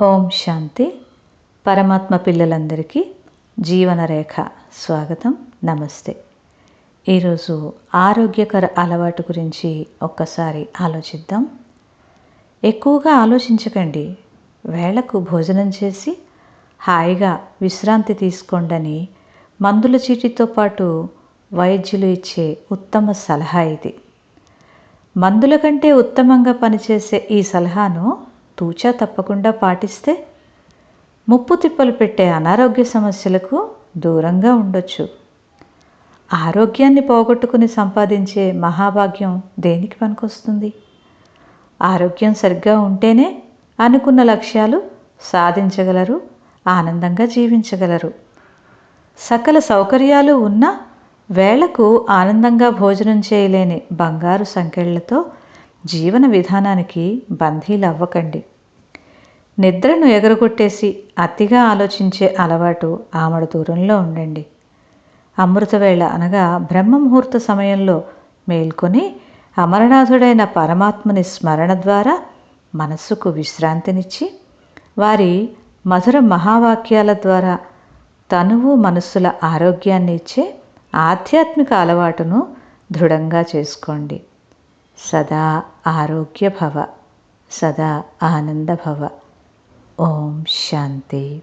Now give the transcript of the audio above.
ఓం శాంతి. పరమాత్మ పిల్లలందరికీ జీవనరేఖ స్వాగతం, నమస్తే. ఈరోజు ఆరోగ్యకర అలవాటు గురించి ఒక్కసారి ఆలోచిద్దాం. ఎక్కువగా ఆలోచించకండి. వేళకు భోజనం చేసి హాయిగా విశ్రాంతి తీసుకోండని మందుల చీటితో పాటు వైద్యులు ఇచ్చే ఉత్తమ సలహా ఇది. మందుల కంటే ఉత్తమంగా పనిచేసే ఈ సలహాను తూచా తప్పకుండా పాటిస్తే ముప్పు తిప్పలు పెట్టే అనారోగ్య సమస్యలకు దూరంగా ఉండొచ్చు. ఆరోగ్యాన్ని పోగొట్టుకుని సంపాదించే మహాభాగ్యం దేనికి పనికొస్తుంది? ఆరోగ్యం సరిగ్గా ఉంటేనే అనుకున్న లక్ష్యాలు సాధించగలరు, ఆనందంగా జీవించగలరు. సకల సౌకర్యాలు ఉన్నా వేళకు ఆనందంగా భోజనం చేయలేని బంగారు సంకెళ్లతో జీవన విధానానికి బంధీలు అవ్వకండి. నిద్రను ఎగరగొట్టేసి అతిగా ఆలోచించే అలవాటు ఆమడ దూరంలో ఉండండి. అమృతవేళ అనగా బ్రహ్మముహూర్త సమయంలో మేల్కొని అమరనాథుడైన పరమాత్మని స్మరణ ద్వారా మనస్సుకు విశ్రాంతినిచ్చి వారి మధుర మహావాక్యాల ద్వారా తనువు మనస్సుల ఆరోగ్యాన్ని ఇచ్చే ఆధ్యాత్మిక అలవాటును దృఢంగా చేసుకోండి. సదా ఆరోగ్య భవ, సదా ఆనంద భవ. ఓం శాంతి.